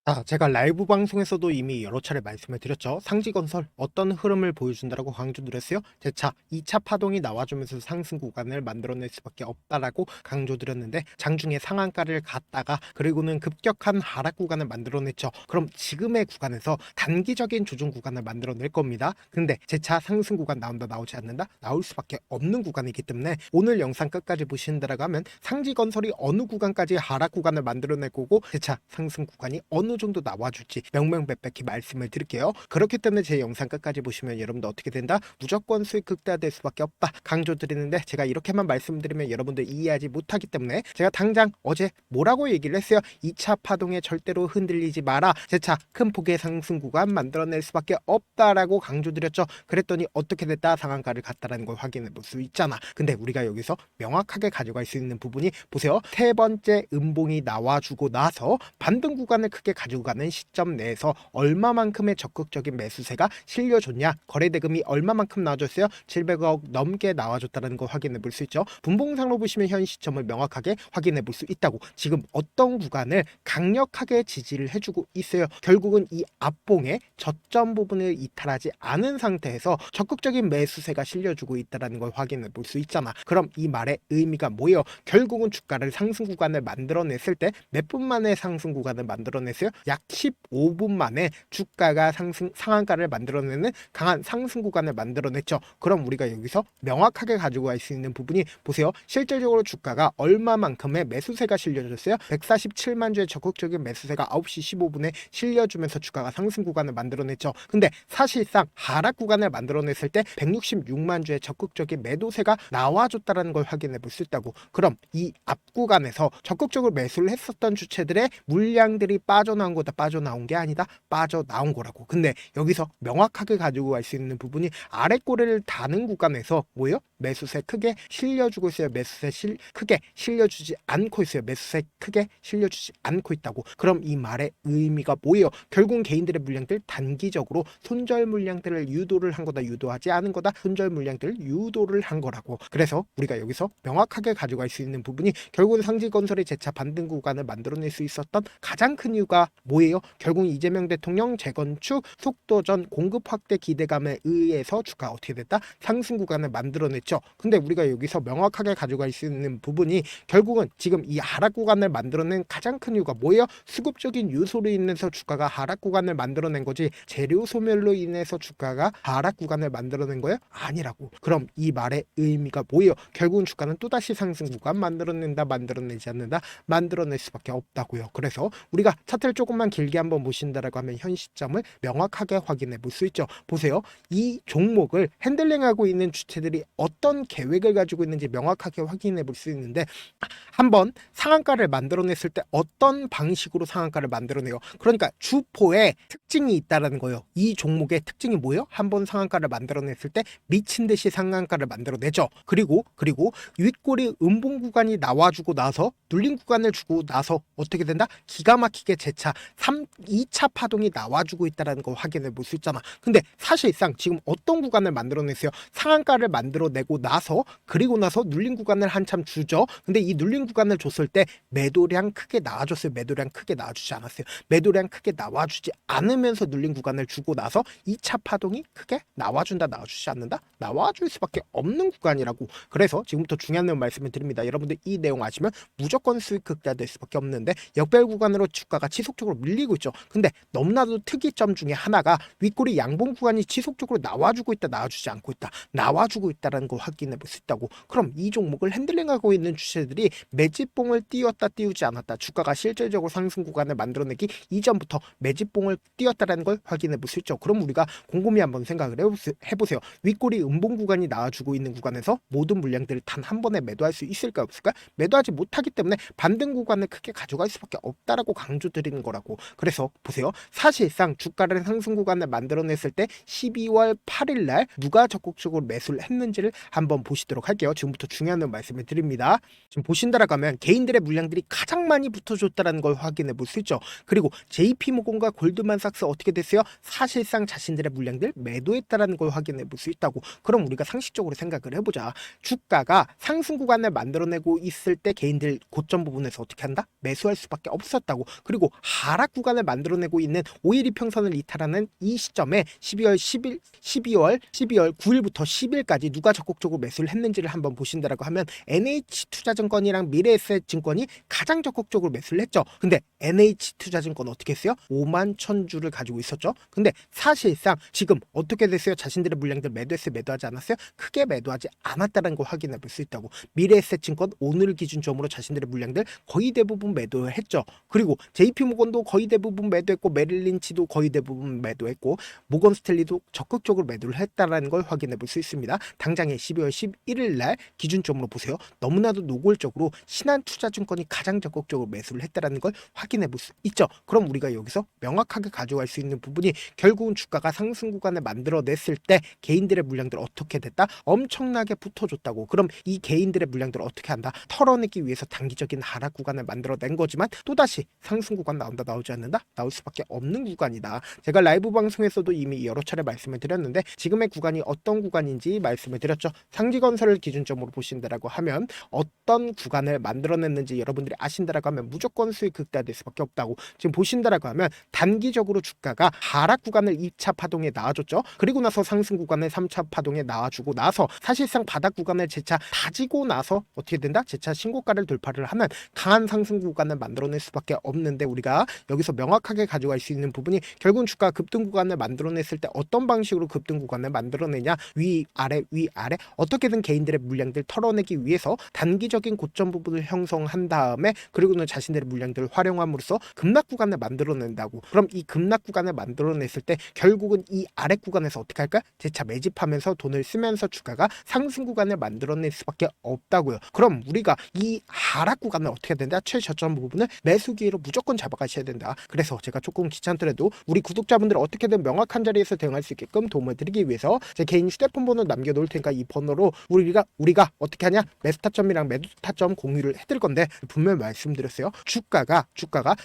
자, 제가 라이브 방송에서도 이미 여러 차례 말씀을 드렸죠. 상지건설 어떤 흐름을 보여준다라고 강조드렸어요. 재차 2차 파동이 나와주면서 상승 구간을 만들어낼 수밖에 없다라고 강조드렸는데 장중에 상한가를 갔다가 그리고는 급격한 하락 구간을 만들어냈죠. 그럼 지금의 구간에서 단기적인 조정 구간을 만들어낼 겁니다. 근데 재차 상승 구간 나온다 나오지 않는다? 나올 수밖에 없는 구간이기 때문에 오늘 영상 끝까지 보신다라고 하면 상지건설이 어느 구간까지 하락 구간을 만들어낼 거고 재차 상승 구간이 어느 정도 나와줄지 명명백백히 말씀을 드릴게요. 그렇기 때문에 제 영상 끝까지 보시면 여러분들 어떻게 된다? 무조건 수익 극대화될 수밖에 없다 강조드리는데, 제가 이렇게만 말씀드리면 여러분들 이해하지 못하기 때문에 제가 당장 어제 뭐라고 얘기를 했어요? 2차 파동에 절대로 흔들리지 마라, 재차 큰 폭의 상승 구간 만들어낼 수밖에 없다라고 강조드렸죠. 그랬더니 어떻게 됐다? 상한가를 갔다라는 걸 확인해 볼 수 있잖아. 근데 우리가 여기서 명확하게 가져갈 수 있는 부분이, 보세요. 세 번째 음봉이 나와주고 나서 반등 구간을 크게 가지고 가는 시점 내에서 얼마만큼의 적극적인 매수세가 실려줬냐, 거래대금이 얼마만큼 나와줬어요? 700억 넘게 나와줬다는 걸 확인해 볼 수 있죠. 분봉상으로 보시면 현 시점을 명확하게 확인해 볼 수 있다고. 지금 어떤 구간을 강력하게 지지를 해주고 있어요. 결국은 이 앞봉의 저점 부분을 이탈하지 않은 상태에서 적극적인 매수세가 실려주고 있다는 걸 확인해 볼 수 있잖아. 그럼 이 말의 의미가 뭐예요? 결국은 주가를 상승 구간을 만들어냈을 때 몇 분 만에 상승 구간을 만들어냈어요? 약 15분 만에 주가가 상한가를 만들어내는 강한 상승 구간을 만들어냈죠. 그럼 우리가 여기서 명확하게 가지고 갈 수 있는 부분이, 보세요. 실질적으로 주가가 얼마만큼의 매수세가 실려줬어요? 147만 주의 적극적인 매수세가 9시 15분에 실려주면서 주가가 상승 구간을 만들어냈죠. 근데 사실상 하락 구간을 만들어냈을 때 166만 주의 적극적인 매도세가 나와줬다는 걸 확인해 볼 수 있다고. 그럼 이 앞 구간에서 적극적으로 매수를 했었던 주체들의 물량들이 빠져나온 거다, 빠져나온 게 아니다, 빠져나온 거라고. 근데 여기서 명확하게 가지고 갈 수 있는 부분이, 아랫꼬리를 다는 구간에서 뭐예요? 매수세 크게 실려주고 있어요. 매수세 크게 실려주지 않고 있어요. 매수세 크게 실려주지 않고 있다고. 그럼 이 말의 의미가 뭐예요? 결국은 개인들의 물량들 단기적으로 손절 물량들을 유도를 한 거다, 유도하지 않은 거다, 손절 물량들을 유도를 한 거라고. 그래서 우리가 여기서 명확하게 가져갈 수 있는 부분이, 결국은 상지건설이 재차 반등 구간을 만들어낼 수 있었던 가장 큰 이유가 뭐예요? 결국 이재명 대통령 재건축 속도전 공급 확대 기대감에 의해서 주가 어떻게 됐다? 상승 구간을 만들어냈죠. 근데 우리가 여기서 명확하게 가져갈 수 있는 부분이, 결국은 지금 이 하락 구간을 만들어낸 가장 큰 이유가 뭐예요? 수급적인 요소로 인해서 주가가 하락 구간을 만들어낸 거지, 재료 소멸로 인해서 주가가 하락 구간을 만들어낸 거예요? 아니라고. 그럼 이 말의 의미가 뭐예요? 결국은 주가는 또다시 상승 구간 만들어낸다, 만들어내지 않는다, 만들어낼 수밖에 없다고요. 그래서 우리가 차트를 조금만 길게 한번 보신다라고 하면 현 시점을 명확하게 확인해 볼 수 있죠. 보세요. 이 종목을 핸들링하고 있는 주체들이 어떤 계획을 가지고 있는지 명확하게 확인해 볼 수 있는데, 한번 상한가를 만들어냈을 때 어떤 방식으로 상한가를 만들어내요? 그러니까 주포에 특징이 있다라는 거예요. 이 종목의 특징이 뭐예요? 한번 상한가를 만들어냈을 때 미친 듯이 상한가를 만들어내죠. 그리고 윗꼬리 음봉 구간이 나와주고 나서, 눌린 구간을 주고 나서 어떻게 된다? 기가 막히게 재차 2차 파동이 나와주고 있다는 걸 확인해 볼 수 있잖아. 근데 사실상 지금 어떤 구간을 만들어냈어요? 상한가를 만들어내고 나서, 그리고 나서 눌린 구간을 한참 주죠. 근데 이 눌린 구간을 줬을 때 매도량 크게 나와줬어요? 매도량 크게 나와주지 않았어요? 매도량 크게 나와주지 않으면서 눌린 구간을 주고 나서 2차 파동이 크게 나와준다, 나와주지 않는다? 나와줄 수밖에 없는 구간이라고. 그래서 지금부터 중요한 내용 말씀을 드립니다. 여러분들 이 내용 아시면 무조건 수익 극대화될 수밖에 없는데, 역별 구간으로 주가가 지속적으로 밀리고 있죠. 근데 너무나도 특이점 중에 하나가, 윗꼬리 양봉 구간이 지속적으로 나와주고 있다, 나와주지 않고 있다, 나와주고 있다는 걸 확인해 볼 수 있다고. 그럼 이 종목을 핸들링하고 있는 주체들이 매집봉을 띄웠다, 띄우지 않았다, 주가가 실질적으로 상승 구간을 만들어내기 이전부터 매집봉을 띄웠다는 걸 확인해 볼 수 있죠. 그럼 우리가 곰곰이 한번 생각을 해보세요. 윗꼬리 음봉 구간이 나와주고 있는 구간에서 모든 물량들을 단 한 번에 매도할 수 있을까, 없을까? 매도하지 못하기 때문에 반등 구간을 크게 가져갈 수밖에 없다라고 강조드리는 거라고. 그래서 보세요. 사실상 주가를 상승 구간을 만들어냈을 때 12월 8일 날 누가 적극적으로 매수를 했는지를 한번 보시도록 할게요. 지금부터 중요한 말씀을 드립니다. 지금 보신다라고 하면 개인들의 물량들이 가장 많이 붙어줬다는 걸 확인해 볼 수 있죠. 그리고 JP모건과 골드만삭스 어떻게 됐어요? 사실상 자신들의 물량들 매도했다라는 걸 확인해 볼 수 있다고. 그럼 우리가 상식적으로 생각을 해보자. 주가가 상승 구간을 만들어내고 있을 때 개인들 고점 부분에서 어떻게 한다? 매수할 수밖에 없었다고. 그리고 하락 구간을 만들어내고 있는 5일 이평선을 이탈하는 이 시점에 12월 9일부터 10일까지 누가 적극적으로 매수를 했는지를 한번 보신다라고 하면 NH투자증권이랑 미래에셋증권이 가장 적극적으로 매수를 했죠. 근데 NH투자증권 어떻게 했어요? 5만 1,000주를 가지고 있었죠. 근데 사실상 지금 어떻게 됐어요? 자신들의 물량들 매도했어요? 매도하지 않았어요? 크게 매도하지 않았다는 걸 확인해 볼 수 있다고. 미래에셋증권 오늘 기준점으로 자신들의 물량들 거의 대부분 매도를 했죠. 그리고 JP모건도 거의 대부분 매도했고 메릴린치도 거의 대부분 매도했고 모건스탠리도 적극적으로 매도를 했다는 걸 확인해 볼 수 있습니다. 당장에 12월 11일 날 기준점으로 보세요. 너무나도 노골적으로 신한투자증권이 가장 적극적으로 매수를 했다는 걸 확인해 볼 수 있죠. 그럼 우리가 여기서 명확하게 가져갈 수 있는 부분이 결국은 주가가 상승 구간을 만들어냈을 때 개인들의 물량들 어떻게 됐다? 엄청나게 붙어줬다고. 그럼 이 개인들의 물량들을 어떻게 한다? 털어내기 위해서 단기적인 하락 구간을 만들어낸 거지만 또다시 상승 구간 나온다 나오지 않는다? 나올 수밖에 없는 구간이다. 제가 라이브 방송에서도 이미 여러 차례 말씀을 드렸는데 지금의 구간이 어떤 구간인지 말씀을 드렸죠. 상지건설을 기준점으로 보신다라고 하면 어떤 구간을 만들어냈는지 여러분들이 아신다라고 하면 무조건 수익 극대화될 수밖에 없다고. 지금 보신다라고 하면 단기적으로 주가가 하락 구간을 2차 파동에 나와줬죠. 그리고 나서 상승 구간을 3차 파동에 나와주고 나서 사실상 바닥 구간을 재차 다지고 나서 어떻게 된다? 재차 신고가를 돌파를 하는 강한 상승 구간을 만들어낼 수밖에 없는데 우리가 여기서 명확하게 가져갈 수 있는 부분이 결국은 주가 급등 구간을 만들어냈을 때 어떤 방식으로 급등 구간을 만들어내냐, 위아래 어떻게든 개인들의 물량들 털어내기 위해서 단기적인 고점 부분을 형성한 다음에 그리고는 자신들의 물량들을 활용함으로써 급락 구간을 만들어낸다고. 그럼 이 급락 구간을 만들어냈을 때 결국은 이 아래 구간에서 어떻게 할까? 재차 매집하면서 돈을 쓰면서 주가가 상승 구간을 만들어낼 수밖에 없다고요. 그럼 우리가 이 하락 구간을 어떻게 해야 된다? 최저점 부분을 매수 기회로 무조건 잡아가셔야 된다. 그래서 제가 조금 귀찮더라도 우리 구독자분들 어떻게든 명확한 자리에서 대응할 수 있게끔 도움을 드리기 위해서 제 개인 휴대폰 번호 남겨놓을 테니까 이 번호로 우리가 어떻게 하냐? 매수 타점이랑 매도 타점 공유를 해드릴 건데 분명히 말씀드렸어요. 주가가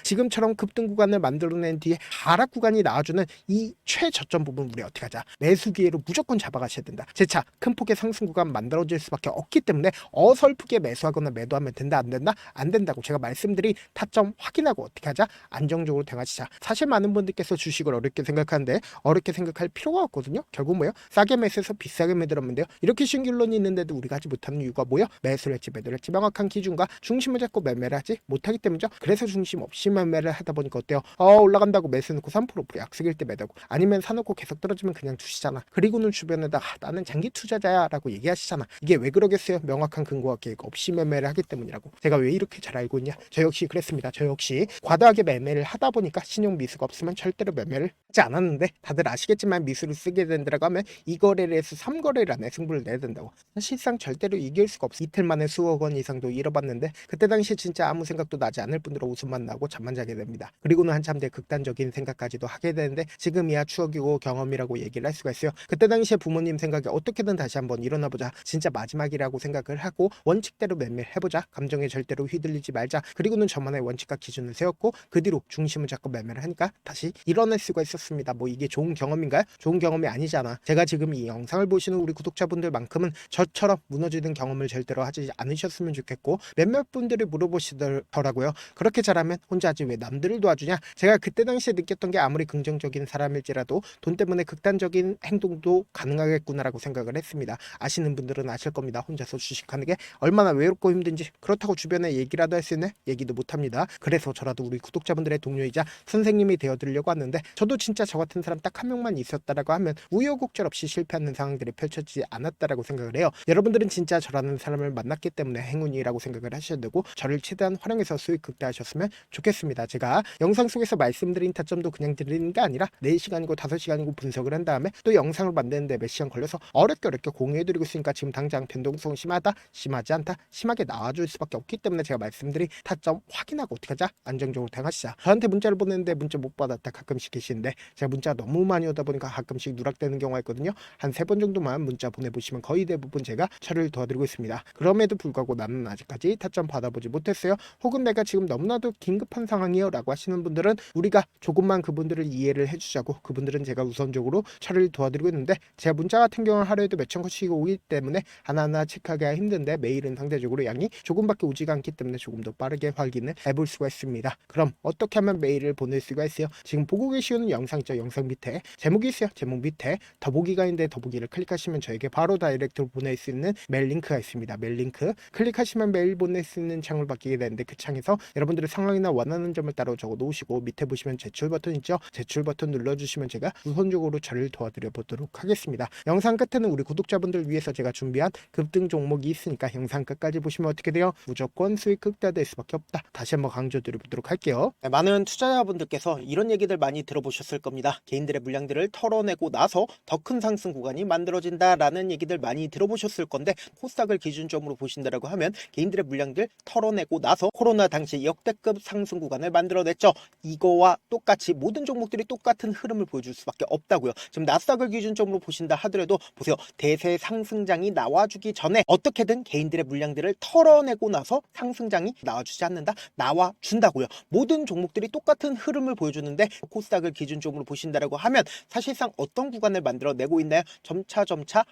지금처럼 급등 구간을 만들어낸 뒤에 하락 구간이 나와주는 이 최저점 부분 우리 어떻게 하자? 매수 기회로 무조건 잡아가셔야 된다. 재차 큰 폭의 상승 구간 만들어질 수밖에 없기 때문에 어설프게 매수하거나 매도하면 된다 안 된다? 안 된다고 제가 말씀드린 타점 확인하고 어떻게 하자? 안정적으로 대응하시자. 사실 많은 분들께서 주식을 어렵게 생각하는데 어렵게 생각할 필요가 없거든요. 결국 뭐예요? 싸게 매수해서 비싸게 매도하면 돼요. 이렇게 쉬운 결론이 있는데도 우리가 하지 못하는 이유가 뭐예요? 매수를 했지 매도를 했지 명확한 기준과 중심을 잡고 매매를 하지 못하기 때문이죠. 그래서 중심 없이 매매를 하다 보니까 어때요? 올라간다고 매수 놓고 3% 약속일 때 매도하고 아니면 사놓고 계속 떨어지면 그냥 두시잖아. 그리고는 주변에다 나는 장기 투자자야 라고 얘기하시잖아. 이게 왜 그러겠어요? 명확한 근거와 계획 없이 매매를 하기 때문이라고. 제가 왜 이렇게 잘 알고 있냐? 저 역시 그랬습니다. 저 역시 과도하게 매매를 하다 보니까 신용 미수가 없으면 절대로 매매를 하지 않았는데 다들 아시겠지만 미수를 쓰게 된다고 하면 2거래를 해서 3거래를 안에 승부를 내야 된다고. 사실상 절대로 이길 수가 없어. 이틀 만에 수억 원 이상도 잃어봤는데 그때 당시에 진짜 아무 생각도 나지 않을 뿐더러 웃음만 나고 잠만 자게 됩니다. 그리고는 한참 뒤에 극단적인 생각까지도 하게 되는데 지금이야 추억이고 경험이라고 얘기를 할 수가 있어요. 그때 당시에 부모님 생각에 어떻게든 다시 한번 일어나보자. 진짜 마지막이라고 생각을 하고 원칙대로 매매를 해보자. 감정에 절대로 휘둘리지 말자. 그리고는 저만의 원칙과 기준을 세웠고 그 뒤로 중심을 잡고 매매를 하니까 다시 일어날 수가 있었습니다. 뭐 이게 좋은 경험인가요? 좋은 경험이 아니잖아. 제가 지금 이 영상을 보시는 우리 구독자분들만큼은 저처럼 무너지는 경험을 절대로 하지 않으셨으면 좋겠고 몇몇 분들이 물어보시더라고요. 그렇게 잘하면 혼자 하지 왜 남들을 도와주냐? 제가 그때 당시에 느꼈던 게 아무리 긍정적인 사람일지라도 돈 때문에 극단적인 행동도 가능하겠구나라고 생각을 했습니다. 아시는 분들은 아실 겁니다. 혼자서 주식하는 게 얼마나 외롭고 힘든지. 그렇다고 주변에 얘기라도 할 수 있는 얘기도 못합니다. 그래서 저라도 우리 구독자분들의 동료이자 선생님이 되어드리려고 하는데 저도 진짜 저 같은 사람 딱 한 명만 있었다라고 하면 우여곡절 없이 실패하는 상황들이 펼쳐지지 않았다라고 생각을 해요. 여러분들은 진짜 저라는 사람을 만났기 때문에 행운이라고 생각을 하셔야 되고 저를 최대한 활용해서 수익 극대화하셨으면 좋겠습니다. 제가 영상 속에서 말씀드린 타점도 그냥 드리는 게 아니라 4시간이고 5시간이고 분석을 한 다음에 또 영상을 만드는데 몇 시간 걸려서 어렵게 공유해드리고 있으니까 지금 당장 변동성 심하다 심하지 않다 심하게 나와줄 수밖에 없기 때문에 제가 말씀드린 타점 확인하고 어떻게 하자? 안정적으로 대응하시자. 저한테 문자를 보냈는데 문자 못 받았다 가끔씩 계시는데 제가 문자 너무 많이 오다 보니까 가끔씩 누락되는 경우가 있거든요. 한 3번 정도만 문자 보내보시면 보시면 거의 대부분 제가 처리를 도와드리고 있습니다. 그럼에도 불구하고 나는 아직까지 타점 받아보지 못했어요. 혹은 내가 지금 너무나도 긴급한 상황이요 라고 하시는 분들은 우리가 조금만 그분들을 이해를 해주자고, 그분들은 제가 우선적으로 처리를 도와드리고 있는데, 제가 문자 같은 경우는 하루에도 몇천 건씩 오기 때문에 하나하나 체크하기가 힘든데 메일은 상대적으로 양이 조금밖에 오지가 않기 때문에 조금 더 빠르게 확인을 해볼 수가 있습니다. 그럼 어떻게 하면 메일을 보낼 수가 있어요? 지금 보고 계시는 영상 있죠? 영상 밑에 제목이 있어요. 제목 밑에 더보기가 있는데 더보기를 클릭하시면 저에게 바로 다이렉트로 보낼 수 있는 메일 링크가 있습니다. 메일 링크 클릭하시면 메일 보낼 수 있는 창을 받게 되는데, 그 창에서 여러분들의 상황이나 원하는 점을 따로 적어 놓으시고 밑에 보시면 제출 버튼 있죠? 제출 버튼 눌러주시면 제가 우선적으로 저를 도와드려 보도록 하겠습니다. 영상 끝에는 우리 구독자분들 위해서 제가 준비한 급등 종목이 있으니까 영상 끝까지 보시면 어떻게 돼요? 무조건 수익 극대화될 수밖에 없다. 다시 한번 강조드려보도록 할게요. 네, 많은 투자자분들께서 이런 얘기들 많이 들어보셨을 겁니다. 개인들의 물량들을 털어내고 나서 더 큰 상승 구간이 만들어진다라는 얘기들 많이 들어보셨을 건데, 코스닥을 기준점으로 보신다라고 하면 개인들의 물량들 털어내고 나서 코로나 당시 역대급 상승 구간을 만들어냈죠. 이거와 똑같이 모든 종목들이 똑같은 흐름을 보여줄 수밖에 없다고요. 지금 나스닥을 기준점으로 보신다 하더라도 보세요. 대세 상승장이 나와주기 전에 어떻게든 개인들의 물량들을 털어내고 나서 상승장이 나와주지 않는다? 나와준다고요. 모든 종목들이 똑같은 흐름을 보여주는데, 코스닥을 기준점으로 보신다라고 하면 사실상 어떤 구간을 만들어내고 있나요? 점차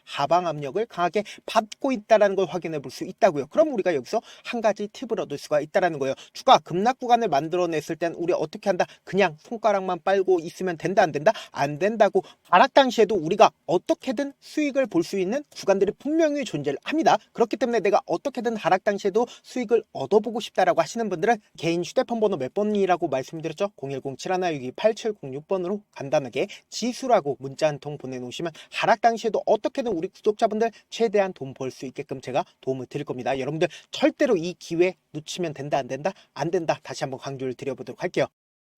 하방 압력을 강하게 받고 있다는 걸 확인해 볼 수 있다고요. 그럼 우리가 여기서 한 가지 팁을 얻을 수가 있다는 거예요. 주가 급락 구간을 만들어냈을 땐 우리 어떻게 한다? 그냥 손가락만 빨고 있으면 된다, 안 된다? 안 된다고. 하락 당시에도 우리가 어떻게든 수익을 볼 수 있는 구간들이 분명히 존재를 합니다. 그렇기 때문에 내가 어떻게든 하락 당시에도 수익을 얻어보고 싶다라고 하시는 분들은 개인 휴대폰 번호 몇 번이라고 말씀드렸죠? 010-7162-8706번으로 간단하게 지수라고 문자 한 통 보내놓으시면 하락 당시에도 어떻게든 우리 구독자분들 최대한 돈 벌 수 있게끔 제가 도움을 드릴 겁니다. 여러분들 절대로 이 기회 놓치면 된다, 안 된다? 안 된다. 다시 한번 강조를 드려보도록 할게요.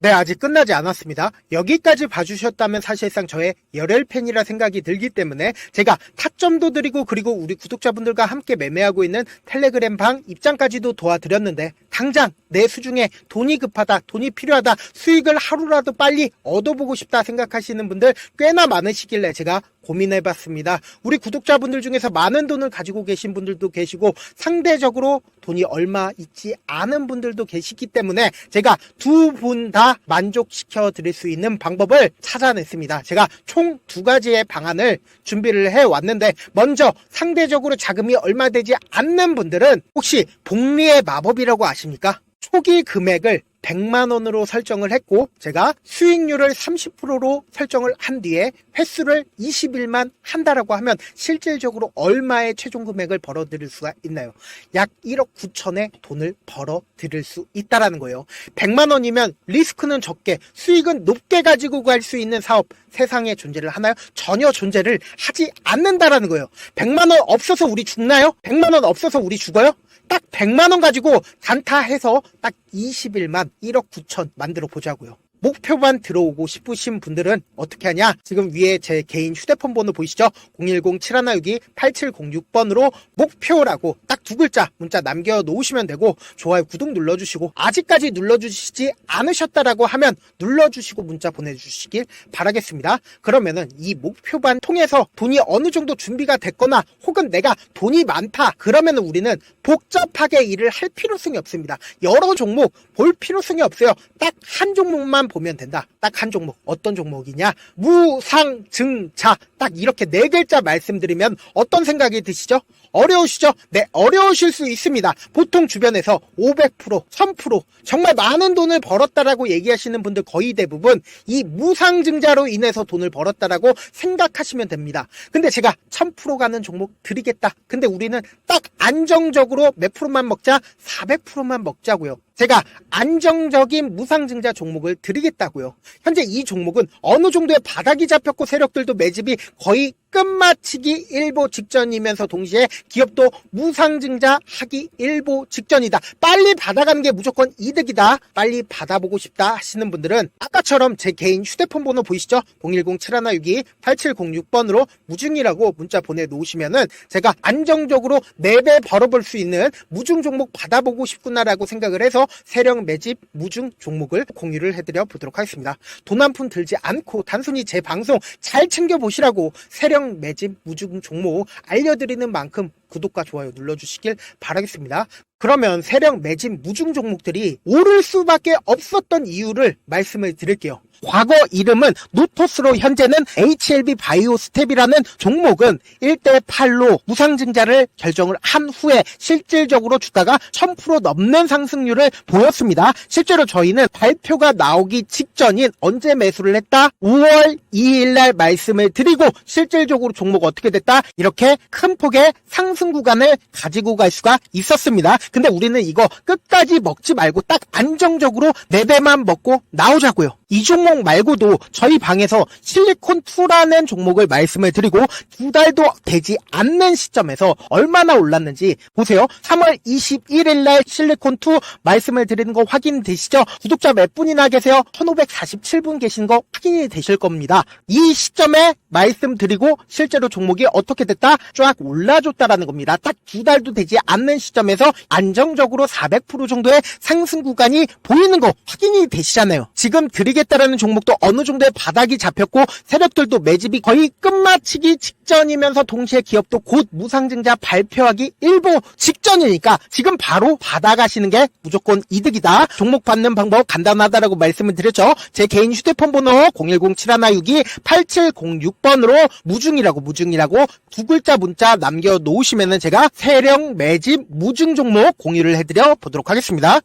네, 아직 끝나지 않았습니다. 여기까지 봐주셨다면 사실상 저의 열혈 팬이라 생각이 들기 때문에 제가 타점도 드리고, 그리고 우리 구독자분들과 함께 매매하고 있는 텔레그램 방 입장까지도 도와드렸는데, 당장 내 수중에 돈이 급하다, 돈이 필요하다, 수익을 하루라도 빨리 얻어보고 싶다 생각하시는 분들 꽤나 많으시길래 제가 고민해봤습니다. 우리 구독자분들 중에서 많은 돈을 가지고 계신 분들도 계시고 상대적으로 돈이 얼마 있지 않은 분들도 계시기 때문에 제가 두 분 다 만족시켜 드릴 수 있는 방법을 찾아냈습니다. 제가 총 두 가지의 방안을 준비를 해왔는데, 먼저 상대적으로 자금이 얼마 되지 않는 분들은 혹시 복리의 마법이라고 아십니까? 초기 금액을 100만원으로 설정을 했고, 제가 수익률을 30%로 설정을 한 뒤에 횟수를 20일만 한다라고 하면 실질적으로 얼마의 최종 금액을 벌어들일 수가 있나요? 약 1억 9천의 돈을 벌어들일 수 있다라는 거예요. 100만원이면 리스크는 적게 수익은 높게 가지고 갈 수 있는 사업, 세상에 존재를 하나요? 전혀 존재를 하지 않는다라는 거예요. 100만원 없어서 우리 죽나요? 100만원 없어서 우리 죽어요? 딱 100만원 가지고 단타해서 딱 20일만 1억 9천 만들어 보자고요. 목표만 들어오고 싶으신 분들은 어떻게 하냐? 지금 위에 제 개인 휴대폰 번호 보이시죠? 010-7162-8706번으로 목표라고 딱 두 글자 문자 남겨놓으시면 되고, 좋아요, 구독 눌러주시고, 아직까지 눌러주시지 않으셨다라고 하면 눌러주시고 문자 보내주시길 바라겠습니다. 그러면은 이 목표반 통해서 돈이 어느 정도 준비가 됐거나, 혹은 내가 돈이 많다 그러면은 우리는 복잡하게 일을 할 필요성이 없습니다. 여러 종목 볼 필요성이 없어요. 딱 한 종목만 보면 된다. 딱 한 종목. 어떤 종목이냐? 무상증자. 딱 이렇게 네 글자 말씀드리면 어떤 생각이 드시죠? 어려우시죠? 네, 어려우실 수 있습니다. 보통 주변에서 500%, 1000% 정말 많은 돈을 벌었다라고 얘기하시는 분들 거의 대부분 이 무상증자로 인해서 돈을 벌었다라고 생각하시면 됩니다. 근데 제가 1000% 가는 종목 드리겠다. 근데 우리는 딱 안정적으로 몇 프로만 먹자? 400%만 먹자고요. 제가 안정적인 무상증자 종목을 드리겠다고요. 현재 이 종목은 어느 정도의 바닥이 잡혔고 세력들도 매집이 거의 끝마치기 일보 직전이면서 동시에 기업도 무상증자 하기 일보 직전이다. 빨리 받아가는 게 무조건 이득이다. 빨리 받아보고 싶다 하시는 분들은 아까처럼 제 개인 휴대폰 번호 보이시죠? 010-7162-8706번으로 무중이라고 문자 보내놓으시면은 제가 안정적으로 4배 벌어볼 수 있는 무중 종목 받아보고 싶구나라고 생각을 해서 세력 매집 무중 종목을 공유를 해드려 보도록 하겠습니다. 돈 한 푼 들지 않고 단순히 제 방송 잘 챙겨보시라고 그리고 세력 매집 무중 종목 알려드리는 만큼 구독과 좋아요 눌러주시길 바라겠습니다. 그러면 세력 매집 무중 종목들이 오를 수밖에 없었던 이유를 말씀을 드릴게요. 과거 이름은 노토스로 현재는 HLB 바이오스텝이라는 종목은 1대8로 무상증자를 결정을 한 후에 실질적으로 주가가 1000% 넘는 상승률을 보였습니다. 실제로 저희는 발표가 나오기 직전인 언제 매수를 했다? 5월 2일날 말씀을 드리고 실질적으로 종목 어떻게 됐다? 이렇게 큰 폭의 상승 구간을 가지고 갈 수가 있었습니다. 근데 우리는 이거 끝까지 먹지 말고 딱 안정적으로 4배만 먹고 나오자고요. 이 종목 말고도 저희 방에서 실리콘2라는 종목을 말씀을 드리고 2달도 되지 않는 시점에서 얼마나 올랐는지 보세요. 3월 21일 날 실리콘2 말씀을 드리는 거 확인되시죠? 구독자 몇 분이나 계세요? 1547분 계신 거 확인이 되실 겁니다. 이 시점에 말씀드리고 실제로 종목이 어떻게 됐다? 쫙 올라줬다라는 겁니다. 딱 2달도 되지 않는 시점에서 안정적으로 400% 정도의 상승 구간이 보이는 거 확인이 되시잖아요. 지금 드리겠다라는 종목도 어느 정도의 바닥이 잡혔고 세력들도 매집이 거의 끝마치기 직전이면서 동시에 기업도 곧 무상증자 발표하기 일보 직전이니까 지금 바로 받아가시는 게 무조건 이득이다. 종목 받는 방법 간단하다라고 말씀을 드렸죠. 제 개인 휴대폰 번호 010-7162-8706번으로 무중이라고 두 글자 문자 남겨놓으시면은 제가 세력 매집 무중 종목 공유를 해드려 보도록 하겠습니다.